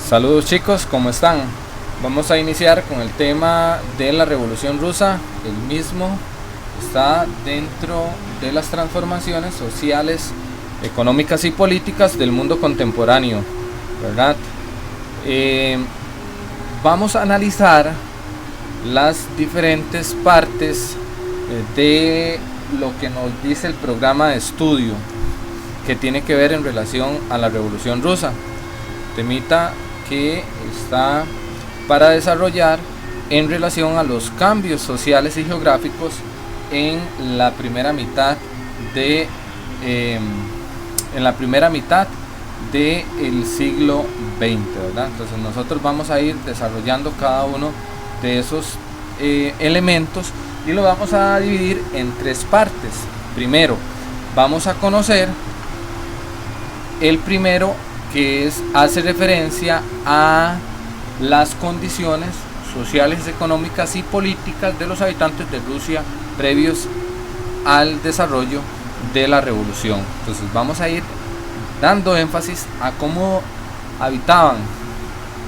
Saludos chicos, ¿cómo están? Vamos a iniciar con el tema de la Revolución Rusa. El mismo está dentro de las transformaciones sociales, económicas y políticas del mundo contemporáneo, ¿verdad? Vamos a analizar las diferentes partes de lo que nos dice el programa de estudio que tiene que ver en relación a la Revolución Rusa, temita que está para desarrollar en relación a los cambios sociales y geográficos en la primera mitad del siglo XX, ¿verdad? Entonces nosotros vamos a ir desarrollando cada uno de esos elementos y lo vamos a dividir en tres partes. Primero vamos a conocer el primero, que hace referencia a las condiciones sociales, económicas y políticas de los habitantes de Rusia previos al desarrollo de la revolución. Entonces vamos a ir dando énfasis a cómo habitaban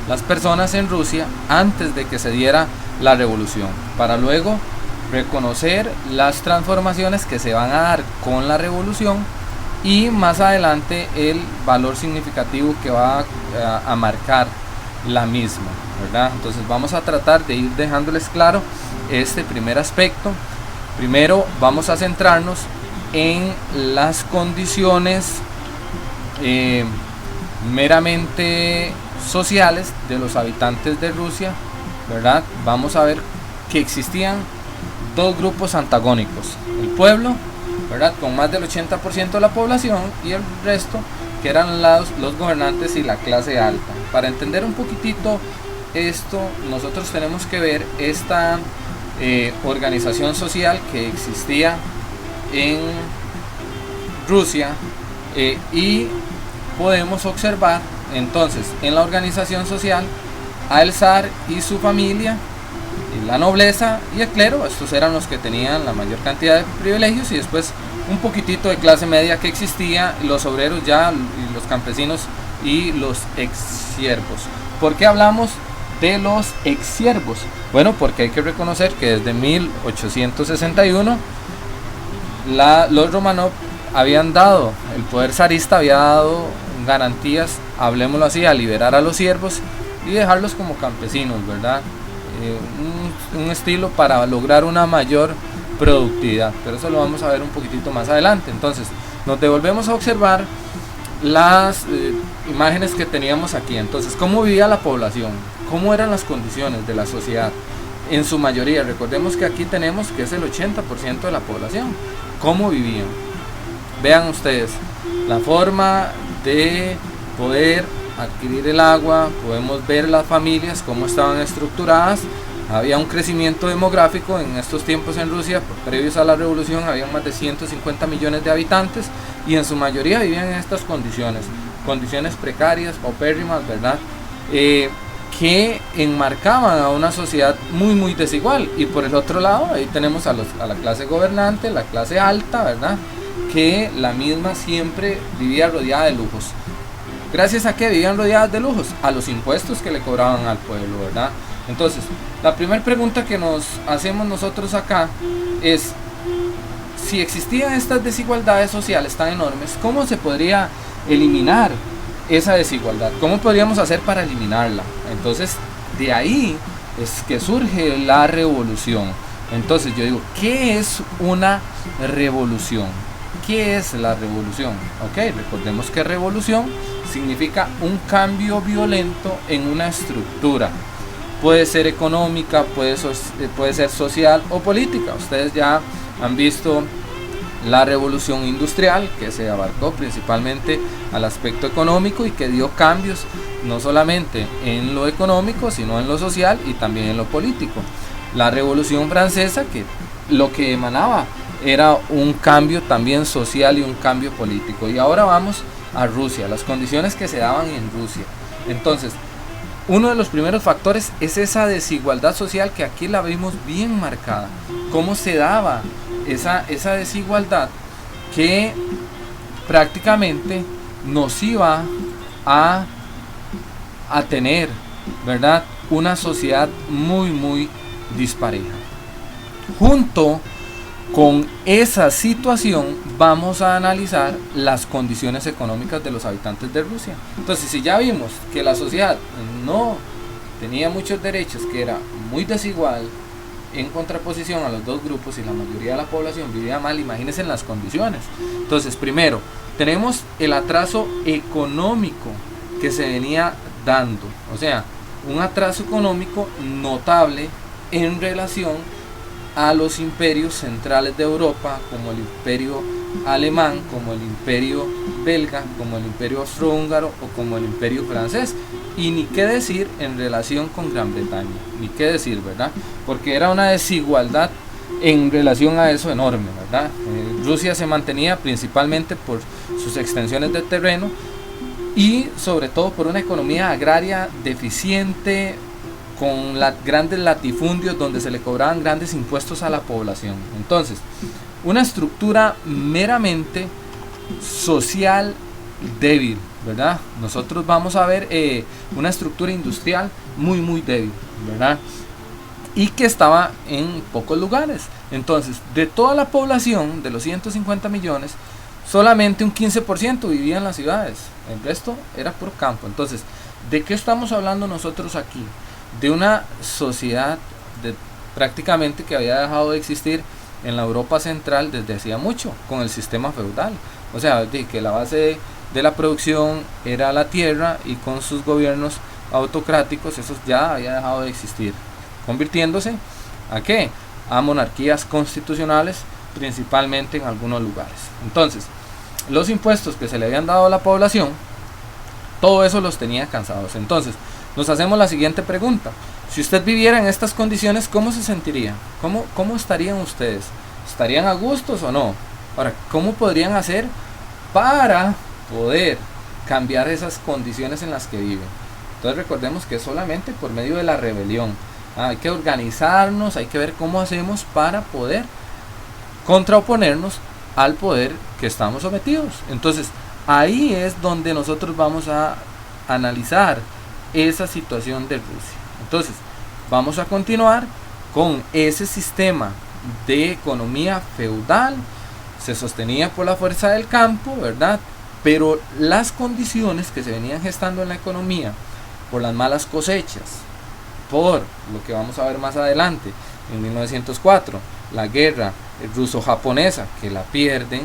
las personas en Rusia antes de que se diera la revolución, para luego reconocer las transformaciones que se van a dar con la revolución y más adelante el valor significativo que va a marcar la misma, ¿verdad? Entonces vamos a tratar de ir dejándoles claro este primer aspecto. Primero vamos a centrarnos en las condiciones meramente sociales de los habitantes de Rusia, ¿verdad? Vamos a ver que existían dos grupos antagónicos: el pueblo, ¿verdad?, con más del 80% de la población, y el resto que eran los gobernantes y la clase alta. Para entender un poquitito esto, nosotros tenemos que ver esta organización social que existía en Rusia, y podemos observar entonces en la organización social al zar y su familia, y la nobleza y el clero. Estos eran los que tenían la mayor cantidad de privilegios, y después un poquitito de clase media que existía, los obreros ya, y los campesinos y los exsiervos. ¿Por qué hablamos de los exsiervos? Bueno, porque hay que reconocer que desde 1861 los Romanov habían dado, el poder zarista había dado garantías, hablemoslo así, a liberar a los siervos y dejarlos como campesinos, ¿verdad? Un estilo para lograr una mayor productividad, pero eso lo vamos a ver un poquitito más adelante. Entonces nos devolvemos a observar las imágenes que teníamos aquí. Entonces, ¿cómo vivía la población? ¿Cómo eran las condiciones de la sociedad? En su mayoría, recordemos que aquí tenemos que es el 80% de la población. ¿Cómo vivían? Vean ustedes la forma de poder adquirir el agua. Podemos ver las familias cómo estaban estructuradas. Había un crecimiento demográfico en estos tiempos en Rusia, previos a la revolución. Había más de 150 millones de habitantes y en su mayoría vivían en estas condiciones precarias, paupérrimas, ¿verdad? Que enmarcaban a una sociedad muy muy desigual. Y por el otro lado ahí tenemos a la clase gobernante, la clase alta, ¿verdad?, que la misma siempre vivía rodeada de lujos. ¿Gracias a qué vivían rodeadas de lujos? A los impuestos que le cobraban al pueblo, ¿verdad? Entonces, la primera pregunta que nos hacemos nosotros acá es: si existían estas desigualdades sociales tan enormes, ¿cómo se podría eliminar esa desigualdad? ¿Cómo podríamos hacer para eliminarla? Entonces, de ahí es que surge la revolución. Entonces yo digo, ¿qué es una revolución? ¿Qué es la revolución? Ok, recordemos que revolución significa un cambio violento en una estructura. Puede ser económica, puede ser social o política. Ustedes ya han visto la revolución industrial, que se abarcó principalmente al aspecto económico y que dio cambios no solamente en lo económico, sino en lo social y también en lo político. La revolución francesa, que lo que emanaba era un cambio también social y un cambio político. Y ahora vamos a Rusia, las condiciones que se daban en Rusia. Entonces, uno de los primeros factores es esa desigualdad social que aquí la vimos bien marcada. Cómo se daba esa desigualdad que prácticamente nos iba a a tener, ¿verdad?, una sociedad muy dispareja. Junto con esa situación vamos a analizar las condiciones económicas de los habitantes de Rusia. Entonces, si ya vimos que la sociedad no tenía muchos derechos, que era muy desigual en contraposición a los dos grupos y la mayoría de la población vivía mal, imagínense en las condiciones. Entonces, primero, tenemos el atraso económico que se venía dando, o sea, un atraso económico notable en relación a los imperios centrales de Europa, como el imperio alemán, como el imperio belga, como el imperio austrohúngaro o como el imperio francés. Y ni qué decir en relación con Gran Bretaña, ni qué decir, ¿verdad? Porque era una desigualdad en relación a eso enorme, ¿verdad? Rusia se mantenía principalmente por sus extensiones de terreno y sobre todo por una economía agraria deficiente, con grandes latifundios donde se le cobraban grandes impuestos a la población. Entonces, una estructura meramente social débil, ¿verdad? Nosotros vamos a ver una estructura industrial muy débil, ¿verdad? Y que estaba en pocos lugares. Entonces, de toda la población, de los 150 millones, solamente un 15% vivía en las ciudades. El resto era puro campo. Entonces, ¿de qué estamos hablando nosotros aquí? De una sociedad prácticamente que había dejado de existir en la Europa central desde hacía mucho, con el sistema feudal. O sea, de que la base de la producción era la tierra, y con sus gobiernos autocráticos eso ya había dejado de existir, convirtiéndose ¿a qué? A monarquías constitucionales, principalmente en algunos lugares. Entonces, los impuestos que se le habían dado a la población, todo eso los tenía cansados. Entonces, nos hacemos la siguiente pregunta: si usted viviera en estas condiciones, ¿cómo se sentiría? ¿Cómo estarían ustedes? ¿Estarían a gustos o no? Ahora, ¿cómo podrían hacer para poder cambiar esas condiciones en las que viven? Entonces recordemos que es solamente por medio de la rebelión. Hay que organizarnos, hay que ver cómo hacemos para poder contraoponernos al poder que estamos sometidos. Entonces, ahí es donde nosotros vamos a analizar esa situación de Rusia. Entonces, vamos a continuar con ese sistema de economía feudal. Se sostenía por la fuerza del campo, ¿verdad? Pero las condiciones que se venían gestando en la economía, por las malas cosechas, por lo que vamos a ver más adelante, en 1904, la guerra ruso-japonesa, que la pierden,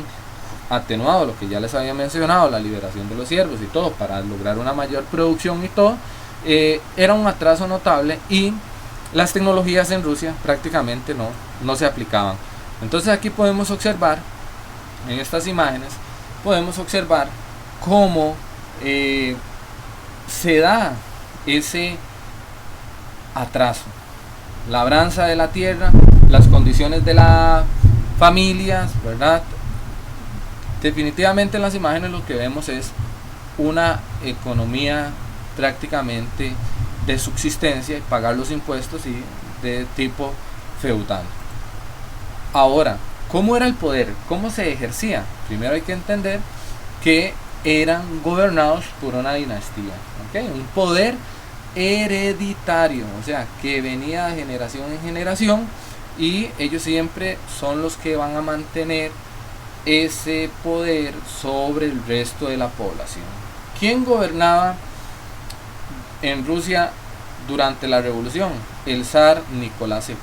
atenuado lo que ya les había mencionado, la liberación de los siervos y todo, para lograr una mayor producción y todo, era un atraso notable, y las tecnologías en Rusia prácticamente no se aplicaban. Entonces aquí podemos observar, en estas imágenes, podemos observar cómo se da ese atraso, labranza de la tierra, las condiciones de las familias, ¿verdad? Definitivamente en las imágenes lo que vemos es una economía prácticamente de subsistencia y pagar los impuestos y de tipo feudal. Ahora, ¿cómo era el poder? ¿Cómo se ejercía? Primero hay que entender que eran gobernados por una dinastía, ¿okay? Un poder hereditario, o sea, que venía de generación en generación, y ellos siempre son los que van a mantener ese poder sobre el resto de la población. ¿Quién gobernaba en Rusia durante la revolución? El zar Nicolás II.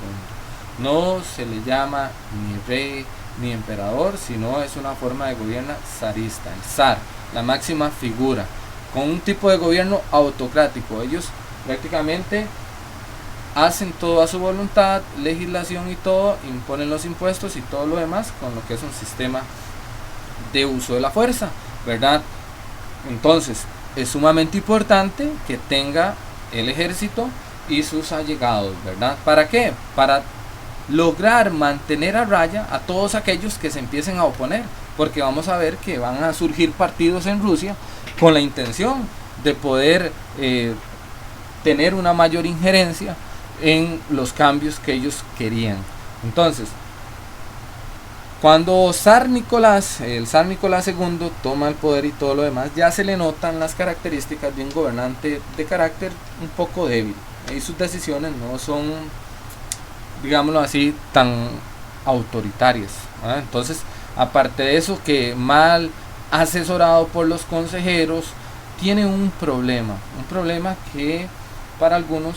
No se le llama ni rey ni emperador, sino es una forma de gobierno zarista, el zar, la máxima figura, con un tipo de gobierno autocrático. Ellos prácticamente hacen todo a su voluntad, legislación y todo, imponen los impuestos y todo lo demás, con lo que es un sistema de uso de la fuerza, ¿verdad? Entonces, es sumamente importante que tenga el ejército y sus allegados, ¿verdad? ¿Para qué? Para lograr mantener a raya a todos aquellos que se empiecen a oponer, porque vamos a ver que van a surgir partidos en Rusia con la intención de poder tener una mayor injerencia en los cambios que ellos querían. Entonces, Cuando el zar Nicolás II toma el poder y todo lo demás, ya se le notan las características de un gobernante de carácter un poco débil. Y sus decisiones no son, digámoslo así, tan autoritarias. Entonces, aparte de eso, que mal asesorado por los consejeros, tiene un problema que para algunos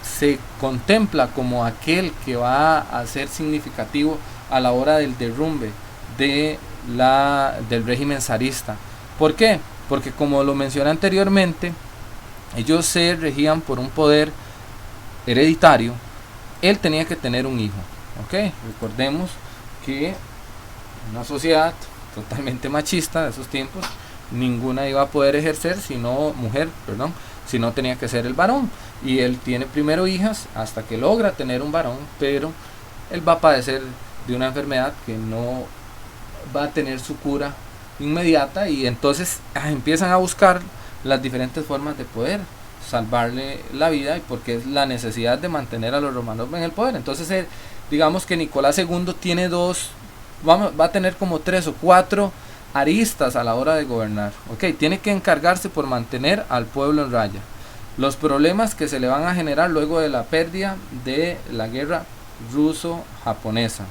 se contempla como aquel que va a ser significativo a la hora del derrumbe del régimen zarista. ¿Por qué? Porque, como lo mencioné anteriormente, ellos se regían por un poder hereditario. Él tenía que tener un hijo. ¿Ok? Recordemos que una sociedad totalmente machista de esos tiempos, ninguna iba a poder ejercer si no tenía que ser el varón. Y él tiene primero hijas hasta que logra tener un varón, pero él va a padecer de una enfermedad que no va a tener su cura inmediata, y entonces empiezan a buscar las diferentes formas de poder salvarle la vida, y porque es la necesidad de mantener a los romanos en el poder. Entonces digamos que Nicolás II tiene va a tener como 3 o 4 aristas a la hora de gobernar. Tiene que encargarse por mantener al pueblo en raya. Los problemas que se le van a generar luego de la pérdida de la guerra ruso-japonesa,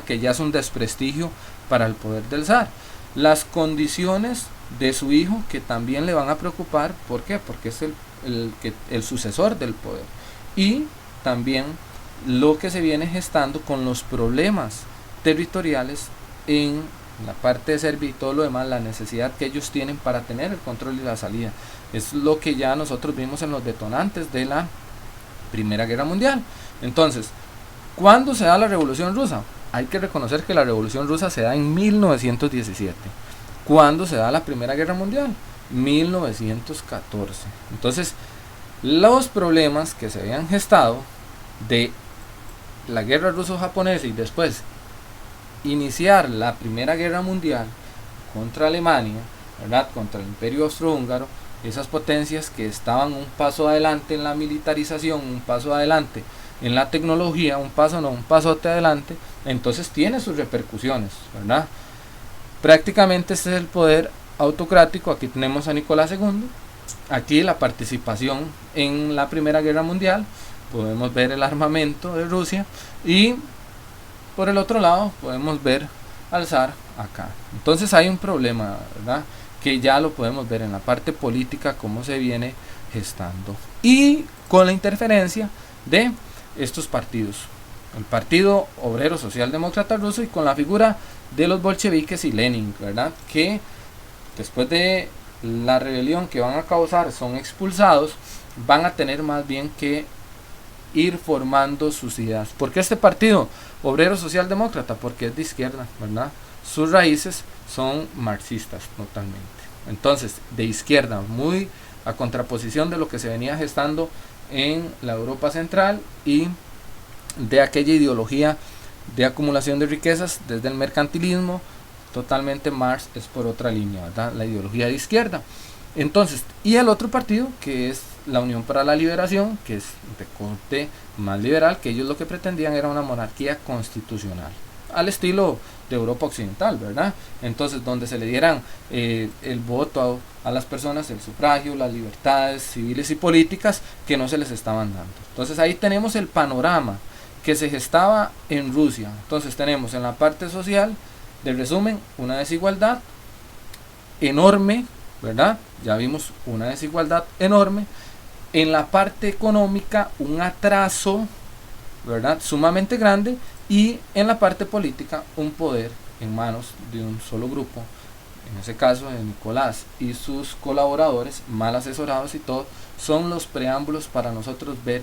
que ya es un desprestigio para el poder del zar. Las condiciones de su hijo, que también le van a preocupar. ¿Por qué? Porque es el sucesor del poder. Y también lo que se viene gestando con los problemas territoriales en la parte de Serbia y todo lo demás, la necesidad que ellos tienen para tener el control y la salida. Es lo que ya nosotros vimos en los detonantes de la Primera Guerra Mundial. Entonces, ¿cuándo se da la Revolución Rusa? Hay que reconocer que la Revolución Rusa se da en 1917. ¿Cuándo se da la Primera Guerra Mundial? 1914. Entonces, los problemas que se habían gestado de la guerra ruso-japonesa y después iniciar la Primera Guerra Mundial contra Alemania, ¿verdad? Contra el Imperio Austrohúngaro, esas potencias que estaban un paso adelante en la militarización, un paso adelante en la tecnología, un pasote adelante, entonces tiene sus repercusiones, ¿verdad? Prácticamente este es el poder autocrático. Aquí tenemos a Nicolás II, aquí la participación en la Primera Guerra Mundial, podemos ver el armamento de Rusia, y por el otro lado podemos ver al zar acá. Entonces hay un problema, ¿verdad?, que ya lo podemos ver en la parte política cómo se viene gestando, y con la interferencia de estos partidos, el Partido Obrero Socialdemócrata Ruso, y con la figura de los bolcheviques y Lenin, ¿verdad?, que después de la rebelión que van a causar son expulsados, van a tener más bien que ir formando sus ideas. ¿Por qué este Partido Obrero Socialdemócrata? Porque es de izquierda, ¿verdad? Sus raíces son marxistas totalmente. Entonces, de izquierda, muy a contraposición de lo que se venía gestando en la Europa Central y de aquella ideología de acumulación de riquezas desde el mercantilismo. Totalmente Marx es por otra línea, ¿verdad?, la ideología de izquierda. Entonces, y el otro partido, que es la Unión para la Liberación, que es de corte más liberal, que ellos lo que pretendían era una monarquía constitucional, al estilo de Europa Occidental, ¿verdad? Entonces, donde se le dieran el voto a las personas, el sufragio, las libertades civiles y políticas que no se les estaban dando. Entonces, ahí tenemos el panorama que se gestaba en Rusia. Entonces, tenemos en la parte social, de resumen, una desigualdad enorme, ¿verdad? Ya vimos una desigualdad enorme. En la parte económica, un atraso, ¿verdad?, sumamente grande. Y en la parte política, un poder en manos de un solo grupo, en ese caso de Nicolás y sus colaboradores, mal asesorados y todo, son los preámbulos para nosotros ver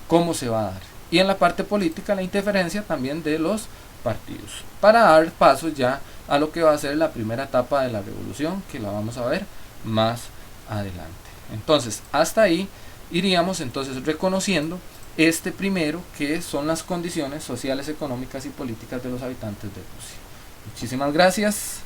cómo se va a dar. Y en la parte política, la interferencia también de los partidos, para dar paso ya a lo que va a ser la primera etapa de la revolución, que la vamos a ver más adelante. Entonces, hasta ahí iríamos entonces reconociendo este primero, que son las condiciones sociales, económicas y políticas de los habitantes de Rusia. Muchísimas gracias.